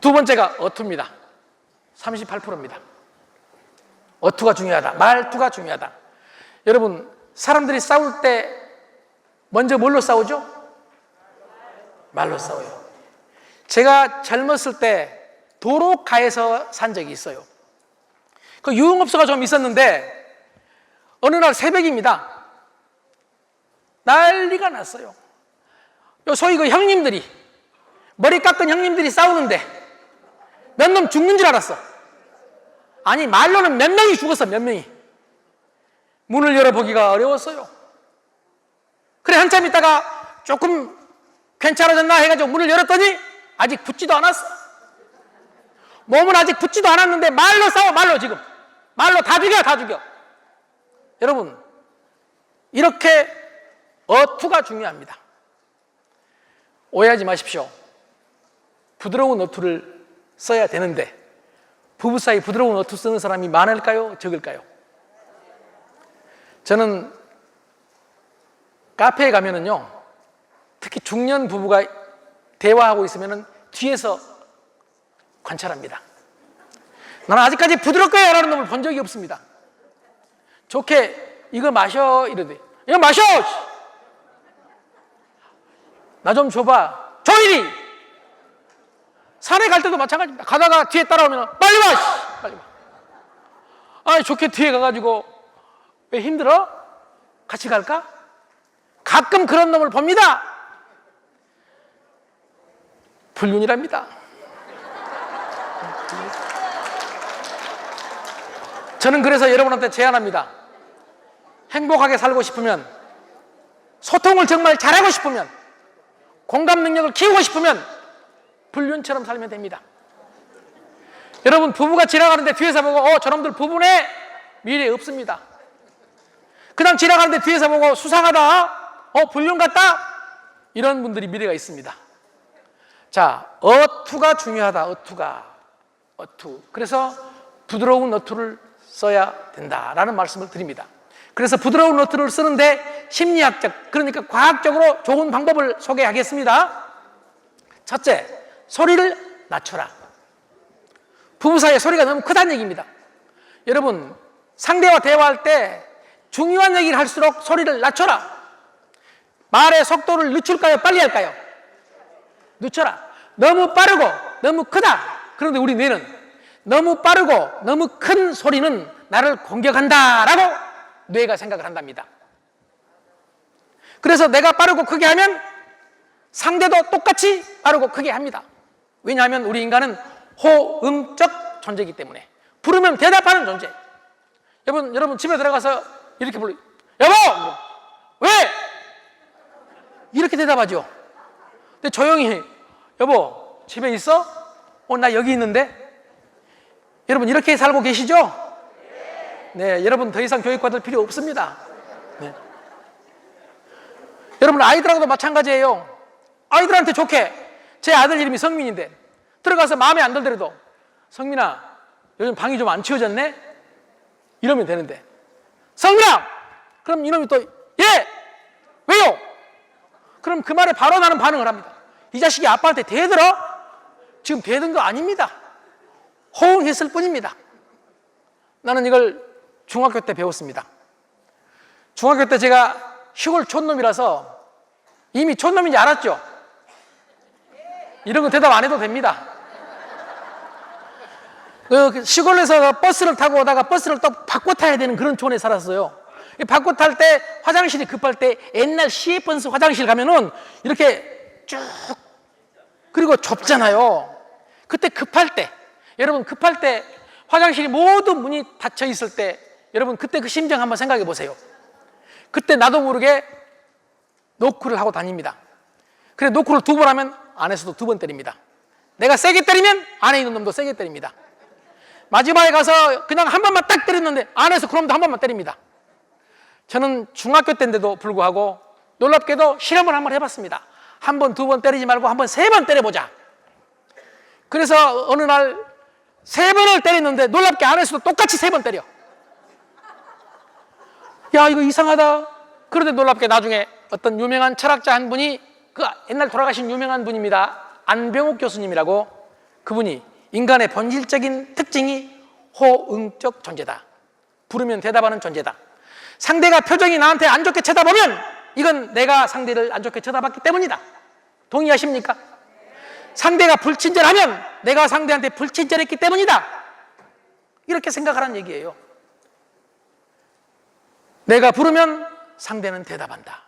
두 번째가 어투입니다. 38%입니다. 어투가 중요하다. 말투가 중요하다. 여러분, 사람들이 싸울 때 먼저 뭘로 싸우죠? 말로 싸워요. 제가 젊었을 때 도로가에서 산 적이 있어요. 그 유흥업소가 좀 있었는데 어느 날 새벽입니다. 난리가 났어요. 소위 그 형님들이, 머리 깎은 형님들이 싸우는데 몇 놈 죽는 줄 알았어. 아니, 말로는 몇 명이 죽었어, 몇 명이. 문을 열어보기가 어려웠어요. 그래, 한참 있다가 조금 괜찮아졌나 해가지고 문을 열었더니 아직 붙지도 않았어. 몸은 아직 붙지도 않았는데 말로 싸워, 말로 지금. 말로 다 죽여, 다 죽여. 여러분, 이렇게 어투가 중요합니다. 오해하지 마십시오. 부드러운 어투를 써야 되는데 부부 사이 부드러운 어투 쓰는 사람이 많을까요? 적을까요? 저는 카페에 가면은요, 특히 중년 부부가 대화하고 있으면은 뒤에서 관찰합니다. 나는 아직까지 부드럽게 하라는 놈을 본 적이 없습니다. 좋게 이거 마셔 이러대. 이거 마셔! 나 좀 줘봐. 줘 이리! 산에 갈 때도 마찬가지입니다. 가다가 뒤에 따라오면 빨리 와! 빨리 와. 아니, 좋게 뒤에 가가지고 왜 힘들어? 같이 갈까? 가끔 그런 놈을 봅니다. 불륜이랍니다. 저는 그래서 여러분한테 제안합니다. 행복하게 살고 싶으면, 소통을 정말 잘하고 싶으면, 공감 능력을 키우고 싶으면 불륜처럼 살면 됩니다. 여러분, 부부가 지나가는데 뒤에서 보고 저놈들 부부네, 미래 없습니다. 그냥 지나가는데 뒤에서 보고 수상하다, 불륜 같다, 이런 분들이 미래가 있습니다. 자, 어투가 중요하다. 어투. 그래서 부드러운 어투를 써야 된다라는 말씀을 드립니다. 그래서 부드러운 어투를 쓰는데 심리학적, 그러니까 과학적으로 좋은 방법을 소개하겠습니다. 첫째, 소리를 낮춰라. 부부 사이에 소리가 너무 크다는 얘기입니다. 여러분, 상대와 대화할 때 중요한 얘기를 할수록 소리를 낮춰라. 말의 속도를 늦출까요? 빨리 할까요? 늦춰라. 너무 빠르고 너무 크다. 그런데 우리 뇌는 너무 빠르고 너무 큰 소리는 나를 공격한다라고 뇌가 생각을 한답니다. 그래서 내가 빠르고 크게 하면 상대도 똑같이 빠르고 크게 합니다. 왜냐하면 우리 인간은 호응적 존재이기 때문에. 부르면 대답하는 존재. 여러분 집에 들어가서 이렇게 불러. 여보! 왜? 이렇게 대답하죠. 근데 조용히, 여보, 집에 있어? 나 여기 있는데? 여러분, 이렇게 살고 계시죠? 네, 여러분 더 이상 교육받을 필요 없습니다. 네. 여러분, 아이들하고도 마찬가지예요. 아이들한테 좋게, 제 아들 이름이 성민인데 들어가서 마음에 안 들더라도, 성민아, 요즘 방이 좀 안 치워졌네? 이러면 되는데, 성민아! 그럼 이놈이 또, 예! 왜요? 그럼 그 말에 바로 나는 반응을 합니다. 이 자식이 아빠한테 대들어? 지금 대든 거 아닙니다. 호응했을 뿐입니다. 나는 이걸 중학교 때 배웠습니다. 중학교 때 제가 시골 촌놈이라서 이미 촌놈인지 알았죠? 이런 거 대답 안 해도 됩니다. 시골에서 버스를 타고 오다가 버스를 또 바꿔 타야 되는 그런 촌에 살았어요. 바꿔 탈 때 화장실이 급할 때 옛날 시애번스 화장실 가면은 이렇게 쭉, 그리고 좁잖아요. 그때 급할 때, 여러분 급할 때 화장실이 모두 문이 닫혀 있을 때, 여러분 그때 그 심정 한번 생각해 보세요. 그때 나도 모르게 노크를 하고 다닙니다. 그래, 노크를 2번 하면 안에서도 2번 때립니다. 내가 세게 때리면 안에 있는 놈도 세게 때립니다. 마지막에 가서 그냥 한 번만 딱 때렸는데 안에서 그놈도 한 번만 때립니다. 저는 중학교 때인데도 불구하고 놀랍게도 실험을 한번 해봤습니다. 1번, 2번 때리지 말고 한번 3번 때려보자. 그래서 어느 날 3번을 때렸는데 놀랍게 안에서도 똑같이 3번 때려. 야, 이거 이상하다. 그런데 놀랍게 나중에 어떤 유명한 철학자 한 분이, 그 옛날 돌아가신 유명한 분입니다. 안병욱 교수님이라고, 그분이 인간의 본질적인 특징이 호응적 존재다. 부르면 대답하는 존재다. 상대가 표정이 나한테 안 좋게 쳐다보면 이건 내가 상대를 안 좋게 쳐다봤기 때문이다. 동의하십니까? 상대가 불친절하면 내가 상대한테 불친절했기 때문이다. 이렇게 생각하라는 얘기예요. 내가 부르면 상대는 대답한다.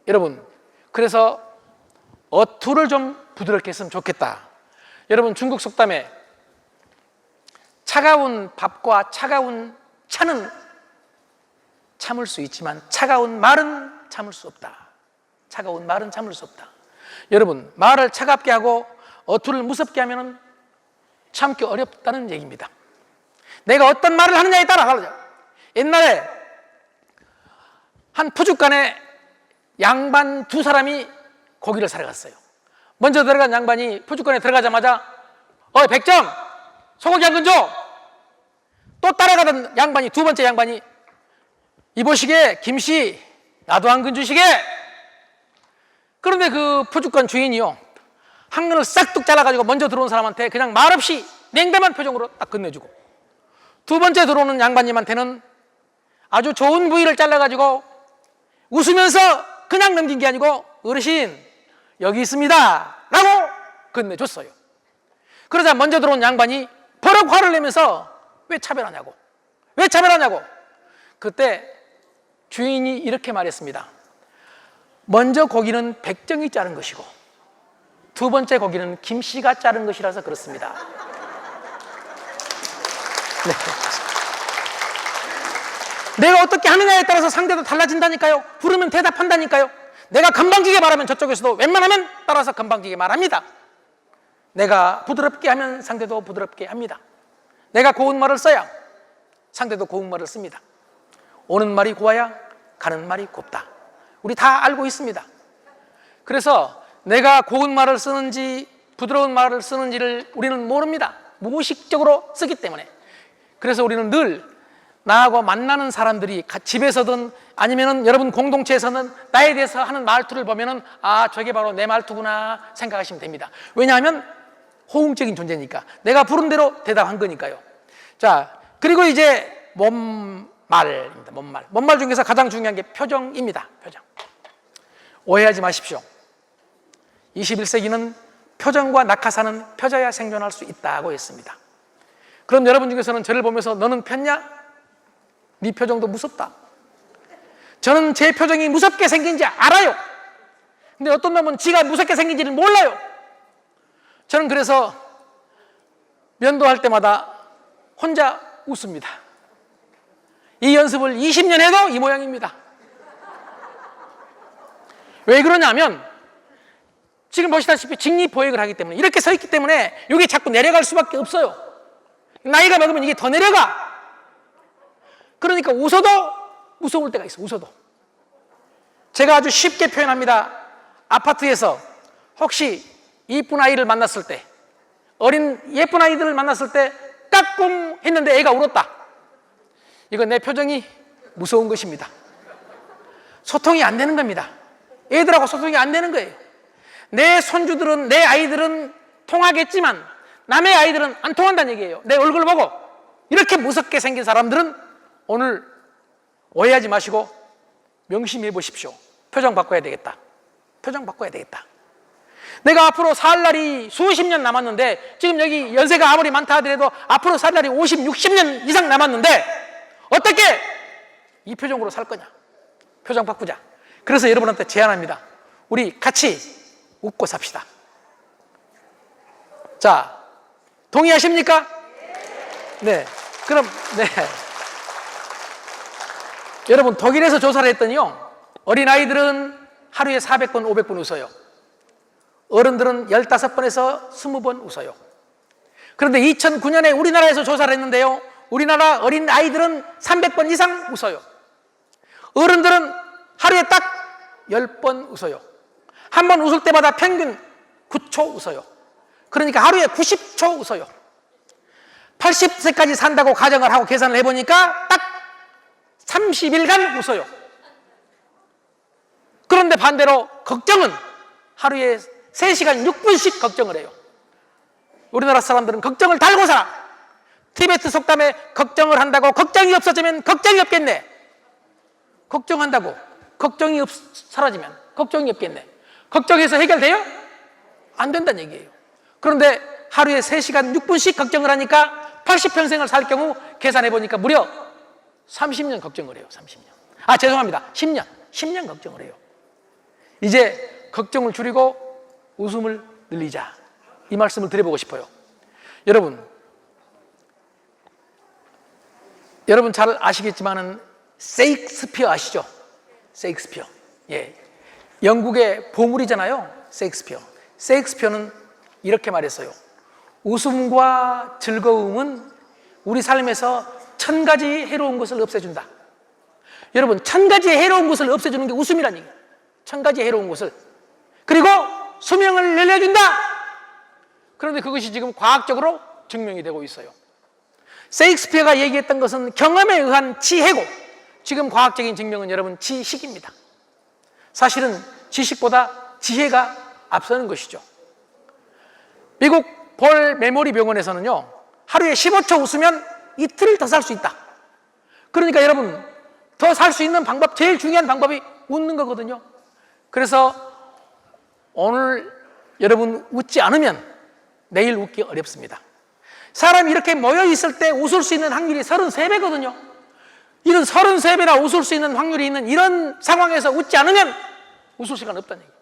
여러분, 그래서 어투를 좀 부드럽게 했으면 좋겠다. 여러분, 중국 속담에 차가운 밥과 차가운 차는 참을 수 있지만 차가운 말은 참을 수 없다. 차가운 말은 참을 수 없다. 여러분, 말을 차갑게 하고 어투를 무섭게 하면 참기 어렵다는 얘기입니다. 내가 어떤 말을 하느냐에 따라 다르죠. 옛날에 한 푸죽간에 양반 두 사람이 고기를 사러 갔어요. 먼저 들어간 양반이 푸죽간에 들어가자마자 백점 소고기 한 근 줘. 또 따라가던 양반이, 두 번째 양반이, 이보시게 김씨 나도 한 근 주시게. 그런데 그 푸죽간 주인이요, 한 근을 싹둑 잘라가지고 먼저 들어온 사람한테 그냥 말없이 냉담한 표정으로 딱 건네주고, 두 번째 들어오는 양반님한테는 아주 좋은 부위를 잘라가지고 웃으면서 그냥 넘긴 게 아니고 어르신 여기 있습니다 라고 건네줬어요. 그러자 먼저 들어온 양반이 버럭 화를 내면서 왜 차별하냐고, 왜 차별하냐고. 그때 주인이 이렇게 말했습니다. 먼저 고기는 백정이 자른 것이고 두 번째 고기는 김씨가 자른 것이라서 그렇습니다. 네. 내가 어떻게 하느냐에 따라서 상대도 달라진다니까요. 부르면 대답한다니까요. 내가 건방지게 말하면 저쪽에서도 웬만하면 따라서 건방지게 말합니다. 내가 부드럽게 하면 상대도 부드럽게 합니다. 내가 고운 말을 써야 상대도 고운 말을 씁니다. 오는 말이 고와야 가는 말이 곱다. 우리 다 알고 있습니다. 그래서 내가 고운 말을 쓰는지 부드러운 말을 쓰는지를 우리는 모릅니다. 무의식적으로 쓰기 때문에. 그래서 우리는 늘 나하고 만나는 사람들이 집에서든 아니면은 여러분 공동체에서는 나에 대해서 하는 말투를 보면은 아, 저게 바로 내 말투구나 생각하시면 됩니다. 왜냐하면 호응적인 존재니까. 내가 부른 대로 대답한 거니까요. 자, 그리고 이제 몸말입니다. 몸말 중에서 가장 중요한 게 표정입니다. 표정. 오해하지 마십시오. 21세기는 표정과 낙하산은 펴져야 생존할 수 있다고 했습니다. 그럼 여러분 중에서는 저를 보면서 너는 폈냐? 네 표정도 무섭다. 저는 제 표정이 무섭게 생긴지 알아요. 근데 어떤 놈은 지가 무섭게 생긴지를 몰라요. 저는 그래서 면도할 때마다 혼자 웃습니다. 이 연습을 20년 해도 이 모양입니다. 왜 그러냐면 지금 보시다시피 직립보획을 하기 때문에, 이렇게 서 있기 때문에 이게 자꾸 내려갈 수밖에 없어요. 나이가 먹으면 이게 더 내려가. 그러니까 웃어도 무서울 때가 있어. 웃어도. 제가 아주 쉽게 표현합니다. 아파트에서 혹시 이쁜 아이를 만났을 때, 어린 예쁜 아이들을 만났을 때 까꿍 했는데 애가 울었다. 이건 내 표정이 무서운 것입니다. 소통이 안 되는 겁니다. 애들하고 소통이 안 되는 거예요. 내 손주들은, 내 아이들은 통하겠지만 남의 아이들은 안 통한다는 얘기예요. 내 얼굴 보고. 이렇게 무섭게 생긴 사람들은 오늘 오해하지 마시고 명심해 보십시오. 표정 바꿔야 되겠다. 표정 바꿔야 되겠다. 내가 앞으로 살 날이 수십 년 남았는데, 지금 여기 연세가 아무리 많다 하더라도 앞으로 살 날이 50, 60년 이상 남았는데 어떻게 이 표정으로 살 거냐? 표정 바꾸자. 그래서 여러분한테 제안합니다. 우리 같이 웃고 삽시다. 자, 동의하십니까? 네. 그럼, 네. 여러분, 독일에서 조사를 했더니요, 어린아이들은 하루에 400번, 500번 웃어요. 어른들은 15번에서 20번 웃어요. 그런데 2009년에 우리나라에서 조사를 했는데요, 우리나라 어린아이들은 300번 이상 웃어요. 어른들은 하루에 딱 10번 웃어요. 한 번 웃을 때마다 평균 9초 웃어요. 그러니까 하루에 90초 웃어요. 80세까지 산다고 가정을 하고 계산을 해보니까 딱 30일간 웃어요. 그런데 반대로 걱정은 하루에 3시간 6분씩 걱정을 해요. 우리나라 사람들은 걱정을 달고 살아. 티베트 속담에 걱정을 한다고 걱정이 없어지면 걱정이 없겠네. 걱정한다고 걱정이 사라지면 걱정이 없겠네. 걱정해서 해결돼요? 안 된다는 얘기예요. 그런데 하루에 3시간 6분씩 걱정을 하니까 80평생을 살 경우 계산해 보니까 무려 30년 걱정을 해요. 30년. 죄송합니다. 10년 걱정을 해요. 이제 걱정을 줄이고 웃음을 늘리자, 이 말씀을 드려보고 싶어요. 여러분 잘 아시겠지만은 셰익스피어 아시죠? 셰익스피어. 예. 영국의 보물이잖아요. 셰익스피어는 이렇게 말했어요. 웃음과 즐거움은 우리 삶에서 1000가지 해로운 것을 없애준다. 여러분, 1000가지 해로운 것을 없애주는 게 웃음이라는 얘기예요. 1000가지 해로운 것을. 그리고 수명을 늘려준다. 그런데 그것이 지금 과학적으로 증명이 되고 있어요. 셰익스피어가 얘기했던 것은 경험에 의한 지혜고, 지금 과학적인 증명은 여러분 지식입니다. 사실은 지식보다 지혜가 앞서는 것이죠. 미국 볼 메모리 병원에서는요, 하루에 15초 웃으면 이틀을 더 살 수 있다. 그러니까 여러분, 더 살 수 있는 방법, 제일 중요한 방법이 웃는 거거든요. 그래서 오늘 여러분 웃지 않으면 내일 웃기 어렵습니다. 사람이 이렇게 모여 있을 때 웃을 수 있는 확률이 33배거든요. 이런 33배나 웃을 수 있는 확률이 있는 이런 상황에서 웃지 않으면 웃을 시간 없다는 얘기예요.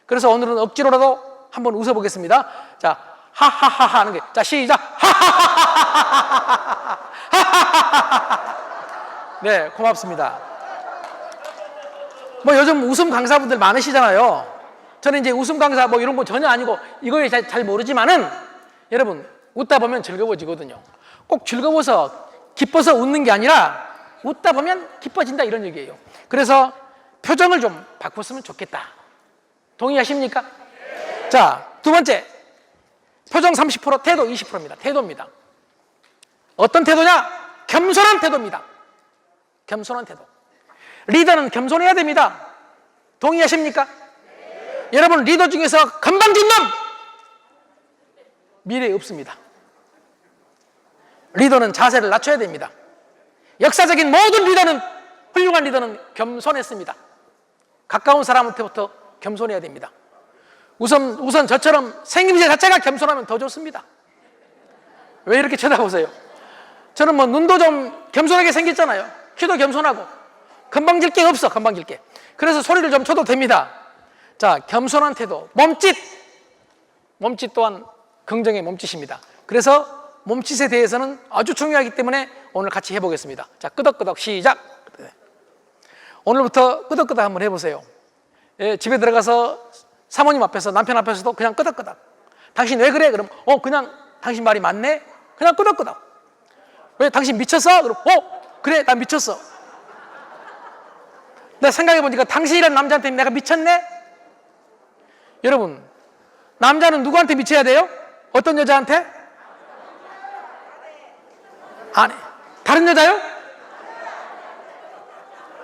그래서 오늘은 억지로라도 한번 웃어보겠습니다. 자, 하하하하 하는 게. 자, 시작. 하하하하. 네, 고맙습니다. 요즘 웃음 강사분들 많으시잖아요. 저는 이제 웃음 강사 이런 거 전혀 아니고 이거에 잘 모르지만은 여러분, 웃다 보면 즐거워지거든요. 꼭 즐거워서 기뻐서 웃는 게 아니라 웃다 보면 기뻐진다, 이런 얘기예요. 그래서 표정을 좀 바꿨으면 좋겠다. 동의하십니까? 자, 두 번째, 표정 30%, 태도 20%입니다. 태도입니다. 어떤 태도냐? 겸손한 태도입니다. 겸손한 태도. 리더는 겸손해야 됩니다. 동의하십니까? 여러분, 리더 중에서 건방진 놈 미래에 없습니다. 리더는 자세를 낮춰야 됩니다. 역사적인 모든 리더는, 훌륭한 리더는 겸손했습니다. 가까운 사람한테부터 겸손해야 됩니다. 우선 저처럼 생김새 자체가 겸손하면 더 좋습니다. 왜 이렇게 쳐다보세요? 저는 눈도 좀 겸손하게 생겼잖아요. 키도 겸손하고 건방질 게 없어. 건방질 게. 그래서 소리를 좀 쳐도 됩니다. 자, 겸손한 태도. 몸짓 또한 긍정의 몸짓입니다. 그래서 몸짓에 대해서는 아주 중요하기 때문에 오늘 같이 해보겠습니다. 자, 끄덕끄덕 시작. 오늘부터 끄덕끄덕 한번 해보세요. 예, 집에 들어가서 사모님 앞에서, 남편 앞에서도 그냥 끄덕끄덕. 당신 왜 그래? 그럼 그냥 당신 말이 맞네? 그냥 끄덕끄덕. 왜? 당신 미쳤어? 그럼 그래, 나 미쳤어. 내가 생각해보니까 당신이라는 남자한테 내가 미쳤네? 여러분, 남자는 누구한테 미쳐야 돼요? 어떤 여자한테? 아내. 다른 여자요?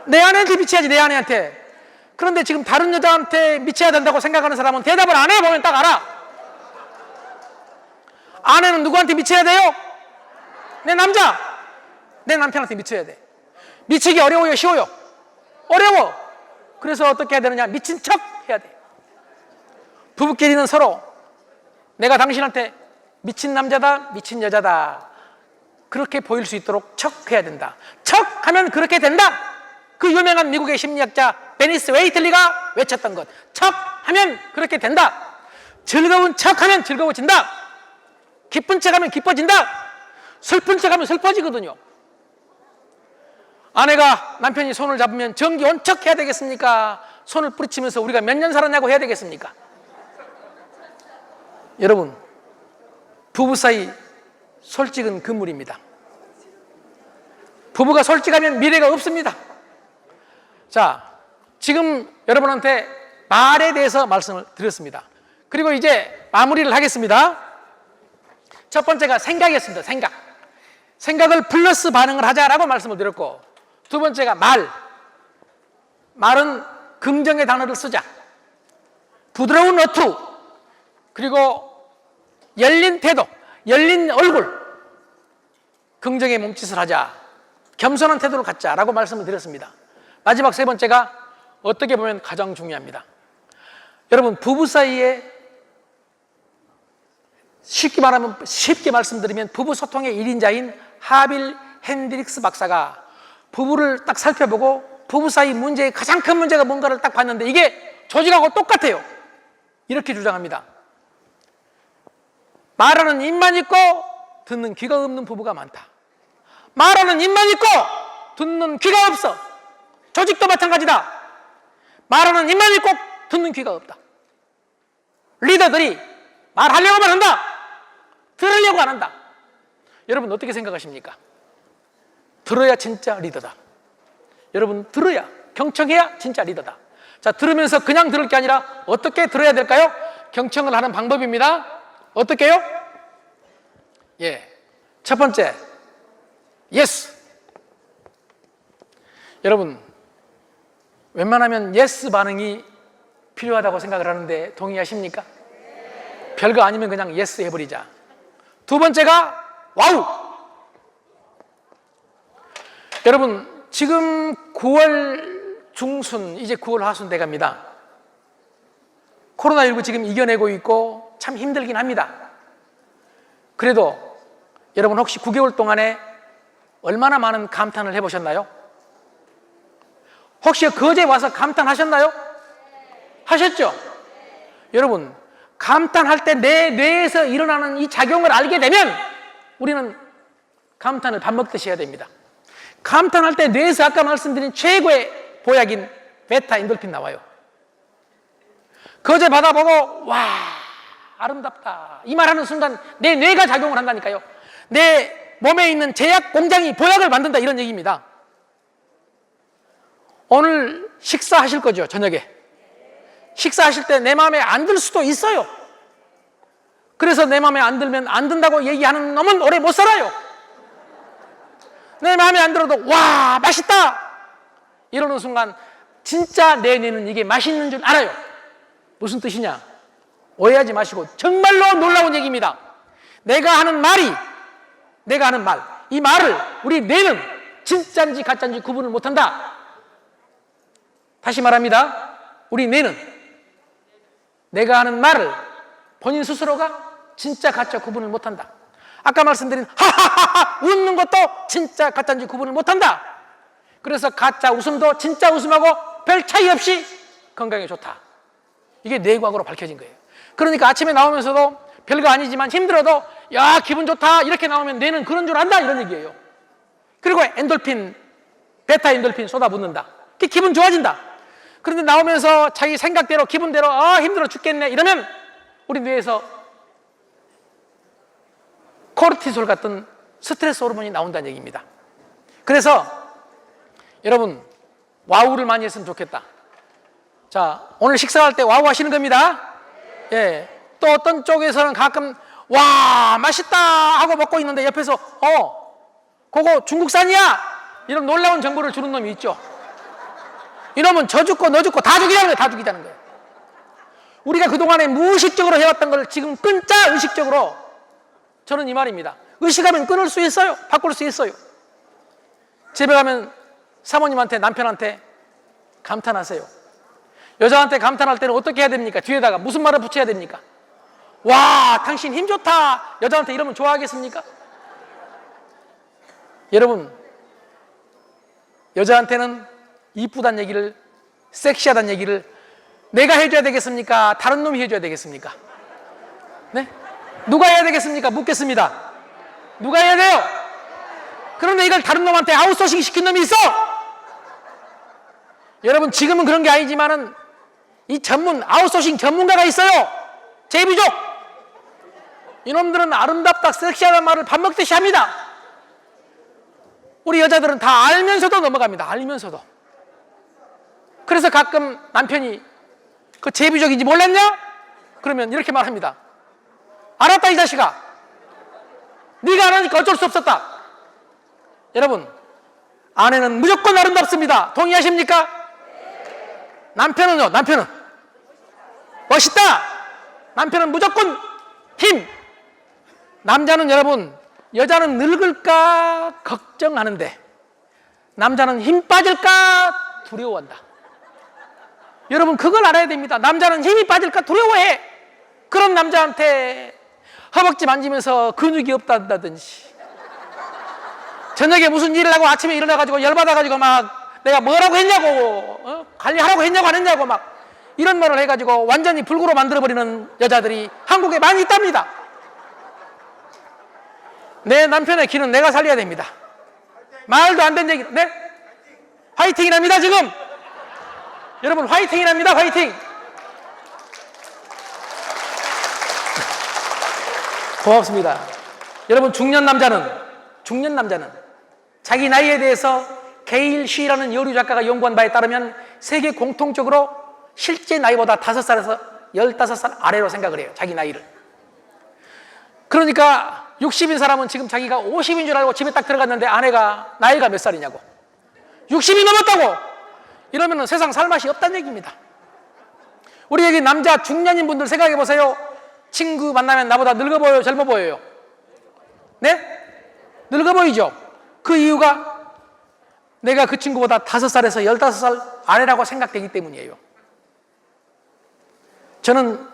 내 아내한테 미쳐야지, 내 아내한테. 그런데 지금 다른 여자한테 미쳐야 된다고 생각하는 사람은 대답을 안 해. 보면 딱 알아. 아내는 누구한테 미쳐야 돼요? 내 남자, 내 남편한테 미쳐야 돼. 미치기 어려워요, 쉬워요? 어려워. 그래서 어떻게 해야 되느냐? 미친 척 해야 돼. 부부끼리는 서로 내가 당신한테 미친 남자다, 미친 여자다, 그렇게 보일 수 있도록 척해야 된다. 척하면 그렇게 된다. 그 유명한 미국의 심리학자 베니스 웨이틀리가 외쳤던 것. 척하면 그렇게 된다. 즐거운 척하면 즐거워진다. 기쁜 척하면 기뻐진다. 슬픈 척하면 슬퍼지거든요. 아내가 남편이 손을 잡으면 전기 온 척 해야 되겠습니까? 손을 뿌리치면서 우리가 몇 년 살았냐고 해야 되겠습니까? 여러분, 부부 사이 솔직은 금물입니다. 부부가 솔직하면 미래가 없습니다. 자, 지금 여러분한테 말에 대해서 말씀을 드렸습니다. 그리고 이제 마무리를 하겠습니다. 첫 번째가 생각이었습니다. 생각을 플러스 반응을 하자라고 말씀을 드렸고, 두 번째가 말은 긍정의 단어를 쓰자. 부드러운 어투, 그리고 열린 태도, 열린 얼굴, 긍정의 몸짓을 하자, 겸손한 태도를 갖자라고 말씀을 드렸습니다. 마지막 세 번째가 어떻게 보면 가장 중요합니다. 여러분, 부부 사이에 쉽게 말씀드리면 부부 소통의 1인자인 하빌 핸드릭스 박사가 부부를 딱 살펴보고 부부 사이 문제의 가장 큰 문제가 뭔가를 딱 봤는데 이게 조직하고 똑같아요. 이렇게 주장합니다. 말하는 입만 있고 듣는 귀가 없는 부부가 많다. 말하는 입만 있고 듣는 귀가 없어. 조직도 마찬가지다. 말하는 입만 있고 듣는 귀가 없다. 리더들이 말하려고만 한다. 들으려고 안 한다. 여러분 어떻게 생각하십니까? 들어야 진짜 리더다. 여러분 들어야, 경청해야 진짜 리더다. 자, 들으면서 그냥 들을 게 아니라 어떻게 들어야 될까요? 경청을 하는 방법입니다. 어떻게요? 첫 번째, 예스. 여러분, 웬만하면 예스 반응이 필요하다고 생각을 하는데 동의하십니까? 별거 아니면 그냥 예스 해버리자. 두 번째가 와우. 여러분, 지금 9월 중순, 이제 9월 하순 돼갑니다. 코로나19 지금 이겨내고 있고 참 힘들긴 합니다. 그래도 여러분 혹시 9개월 동안에 얼마나 많은 감탄을 해보셨나요? 혹시 거제 와서 감탄하셨나요? 하셨죠? 여러분, 감탄할 때 내 뇌에서 일어나는 이 작용을 알게 되면 우리는 감탄을 밥 먹듯이 해야 됩니다. 감탄할 때 뇌에서 아까 말씀드린 최고의 보약인 베타 엔돌핀 나와요. 거제 바다 보고 와 아름답다 이 말하는 순간 내 뇌가 작용을 한다니까요. 내 몸에 있는 제약 공장이 보약을 만든다, 이런 얘기입니다. 오늘 식사하실 거죠? 저녁에 식사하실 때 내 마음에 안 들 수도 있어요. 그래서 내 마음에 안 들면 안 든다고 얘기하는 놈은 오래 못 살아요. 내 마음에 안 들어도 와 맛있다 이러는 순간 진짜 내 뇌는 이게 맛있는 줄 알아요. 무슨 뜻이냐? 오해하지 마시고 정말로 놀라운 얘기입니다. 내가 하는 말, 이 말을 우리 뇌는 진짜인지 가짜인지 구분을 못한다. 다시 말합니다. 우리 뇌는 내가 하는 말을 본인 스스로가 진짜 가짜 구분을 못한다. 아까 말씀드린 하하하하 웃는 것도 진짜 가짜인지 구분을 못한다. 그래서 가짜 웃음도 진짜 웃음하고 별 차이 없이 건강에 좋다. 이게 뇌과학으로 밝혀진 거예요. 그러니까 아침에 나오면서도 별거 아니지만 힘들어도 야 기분 좋다 이렇게 나오면 뇌는 그런 줄 안다, 이런 얘기예요. 그리고 엔돌핀, 베타 엔돌핀 쏟아붓는다. 기분 좋아진다. 그런데 나오면서 자기 생각대로 기분대로 힘들어 죽겠네 이러면 우리 뇌에서 코르티솔 같은 스트레스 호르몬이 나온다는 얘기입니다. 그래서 여러분 와우를 많이 했으면 좋겠다. 자, 오늘 식사할 때 와우 하시는 겁니다. 또 어떤 쪽에서는 가끔 와 맛있다 하고 먹고 있는데 옆에서 그거 중국산이야 이런 놀라운 정보를 주는 놈이 있죠. 이놈은 저 죽고 너 죽고 다 죽이자는 거예요. 다 죽이자는 거예요. 우리가 그동안에 무의식적으로 해왔던 걸 지금 끊자, 의식적으로. 저는 이 말입니다. 의식하면 끊을 수 있어요. 바꿀 수 있어요. 집에 가면 사모님한테, 남편한테 감탄하세요. 여자한테 감탄할 때는 어떻게 해야 됩니까? 뒤에다가 무슨 말을 붙여야 됩니까? 와 당신 힘 좋다 여자한테 이러면 좋아하겠습니까? 여러분, 여자한테는 이쁘단 얘기를, 섹시하단 얘기를 내가 해줘야 되겠습니까? 다른 놈이 해줘야 되겠습니까? 네? 누가 해야 되겠습니까? 묻겠습니다. 누가 해야 돼요? 그런데 이걸 다른 놈한테 아웃소싱 시킨 놈이 있어! 여러분, 지금은 그런 게 아니지만은 이 아웃소싱 전문가가 있어요. 제비족! 이놈들은 아름답다, 섹시하다는 말을 밥 먹듯이 합니다. 우리 여자들은 다 알면서도 넘어갑니다. 알면서도. 그래서 가끔 남편이 그 제비족인지 몰랐냐? 그러면 이렇게 말합니다. 알았다 이 자식아. 네가 안 하니까 어쩔 수 없었다. 여러분, 아내는 무조건 아름답습니다. 동의하십니까? 남편은요? 남편은 멋있다. 남편은 무조건 힘, 남자는 여러분, 여자는 늙을까 걱정하는데 남자는 힘 빠질까 두려워한다. 여러분 그걸 알아야 됩니다. 남자는 힘이 빠질까 두려워해. 그런 남자한테 허벅지 만지면서 근육이 없다든지, 저녁에 무슨 일을 하고 아침에 일어나가지고 열받아가지고 막 내가 뭐라고 했냐고, 관리하라고 했냐고 안 했냐고 막 이런 말을 해가지고 완전히 불구로 만들어버리는 여자들이 한국에 많이 있답니다. 내 남편의 기는 내가 살려야 됩니다. 말도 안 되는 얘기. 네? 화이팅이랍니다 지금. 여러분 화이팅이랍니다. 화이팅. 고맙습니다. 여러분 중년 남자는 자기 나이에 대해서 게일 쉬라는 여류 작가가 연구한 바에 따르면 세계 공통적으로 실제 나이보다 5살에서 15살 아래로 생각을 해요. 자기 나이를. 그러니까 60인 사람은 지금 자기가 50인 줄 알고 집에 딱 들어갔는데 아내가 나이가 몇 살이냐고, 60이 넘었다고 이러면 세상 살 맛이 없다는 얘기입니다. 우리 여기 남자 중년인 분들 생각해 보세요. 친구 만나면 나보다 늙어 보여요, 젊어 보여요? 네? 늙어 보이죠? 그 이유가 내가 그 친구보다 5살에서 15살 아래라고 생각되기 때문이에요. 저는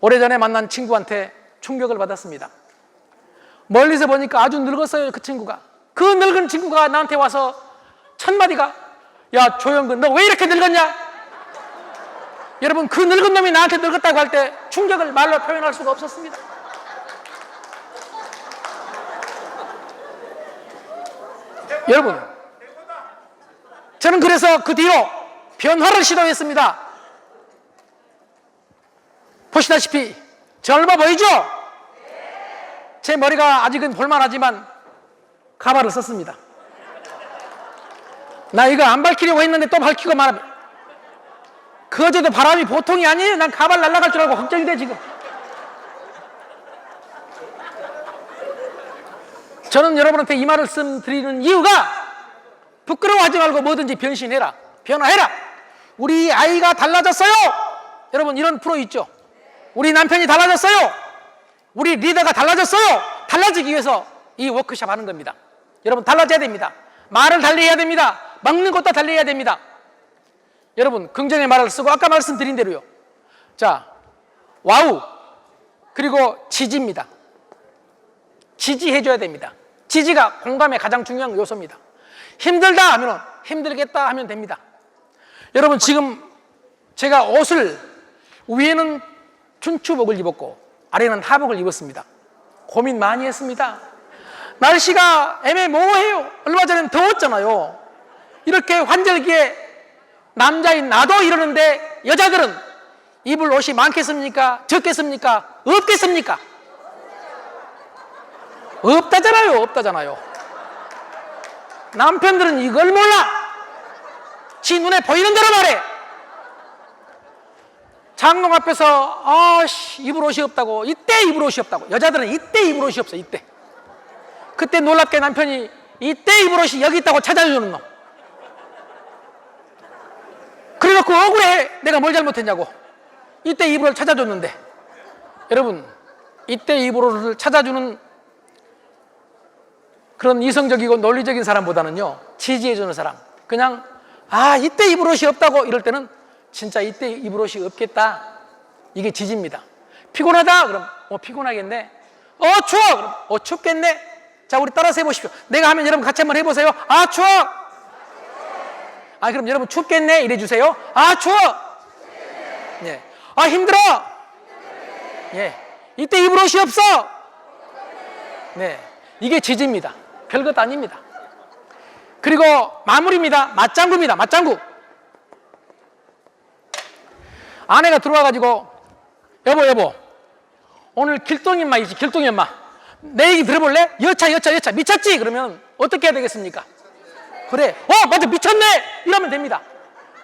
오래전에 만난 친구한테 충격을 받았습니다. 멀리서 보니까 아주 늙었어요. 그 친구가. 그 늙은 친구가 나한테 와서 첫 마디가, 야 조영근 너 왜 이렇게 늙었냐? 여러분 그 늙은 놈이 나한테 늙었다고 할 때 충격을 말로 표현할 수가 없었습니다. 여러분 저는 그래서 그 뒤로 변화를 시도했습니다. 보시다시피 젊어 보이죠? 제 머리가 아직은 볼만하지만 가발을 썼습니다. 나 이거 안 밝히려고 했는데 또 밝히고 말합니다. 그어제도 바람이 보통이 아니에요. 난 가발 날아갈 줄 알고 걱정이 돼 지금. 저는 여러분한테 이 말씀 드리는 이유가, 부끄러워하지 말고 뭐든지 변신해라, 변화해라. 우리 아이가 달라졌어요. 여러분 이런 프로 있죠. 우리 남편이 달라졌어요. 우리 리더가 달라졌어요. 달라지기 위해서 이 워크숍 하는 겁니다. 여러분 달라져야 됩니다. 말을 달리 해야 됩니다. 먹는 것도 달리 해야 됩니다. 여러분 긍정의 말을 쓰고 아까 말씀드린 대로요. 자, 와우 그리고 지지입니다. 지지해줘야 됩니다. 지지가 공감의 가장 중요한 요소입니다. 힘들다 하면 힘들겠다 하면 됩니다. 여러분 지금 제가 옷을 위에는 춘추복을 입었고 아래는 하복을 입었습니다. 고민 많이 했습니다. 날씨가 애매모호해요. 얼마 전엔 더웠잖아요. 이렇게 환절기에 남자인 나도 이러는데 여자들은 입을 옷이 많겠습니까? 적겠습니까? 없겠습니까? 없다잖아요. 없다잖아요. 남편들은 이걸 몰라. 지 눈에 보이는 대로 말해. 장롱 앞에서 입을 옷이 없다고, 이때 입을 옷이 없다고. 여자들은 이때 입을 옷이 없어. 이때. 그때 놀랍게 남편이 이때 입을 옷이 여기 있다고 찾아주는 놈. 그래놓고 억울해. 내가 뭘 잘못했냐고. 이때 입을 옷을 찾아줬는데. 여러분 이때 입을 옷을 찾아주는 그런 이성적이고 논리적인 사람보다는요, 지지해주는 사람, 그냥 이때 입을 옷이 없다고 이럴 때는 진짜 이때 입을 옷이 없겠다, 이게 지지입니다. 피곤하다 그럼 피곤하겠네. 추워 그럼 춥겠네. 자 우리 따라서 해보십시오. 내가 하면 여러분 같이 한번 해보세요. 추워. 그럼 여러분 춥겠네 이래 주세요. 추워. 예. 힘들어. 예. 이때 입을 옷이 없어. 네. 이게 지지입니다. 별것 아닙니다. 그리고 마무리입니다. 맞장구입니다. 맞장구. 아내가 들어와가지고 여보 오늘 길동이 엄마 있지, 길동이 엄마 내 얘기 들어볼래? 여차 미쳤지? 그러면 어떻게 해야 되겠습니까? 그래 맞아 미쳤네 이러면 됩니다.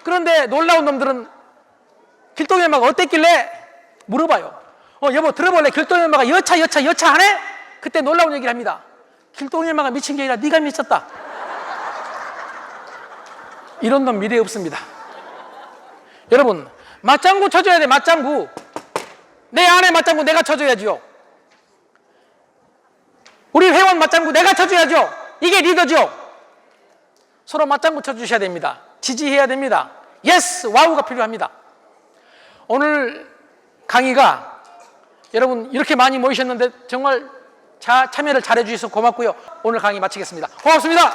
그런데 놀라운 놈들은 길동이 엄마가 어땠길래 물어봐요. 여보 들어볼래? 길동이 엄마가 여차 하네? 그때 놀라운 얘기를 합니다. 길동이 엄마가 미친 게 아니라 네가 미쳤다. 이런 놈 미래 없습니다. 여러분 맞장구 쳐줘야 돼. 맞장구. 내 아내 맞장구 내가 쳐줘야지요. 우리 회원 맞장구 내가 쳐줘야죠. 이게 리더죠. 서로 맞장구 쳐주셔야 됩니다. 지지해야 됩니다. 예스, 와우가 필요합니다. 오늘 강의가 여러분 이렇게 많이 모이셨는데 정말 참여를 잘해 주셔서 고맙고요. 오늘 강의 마치겠습니다. 고맙습니다.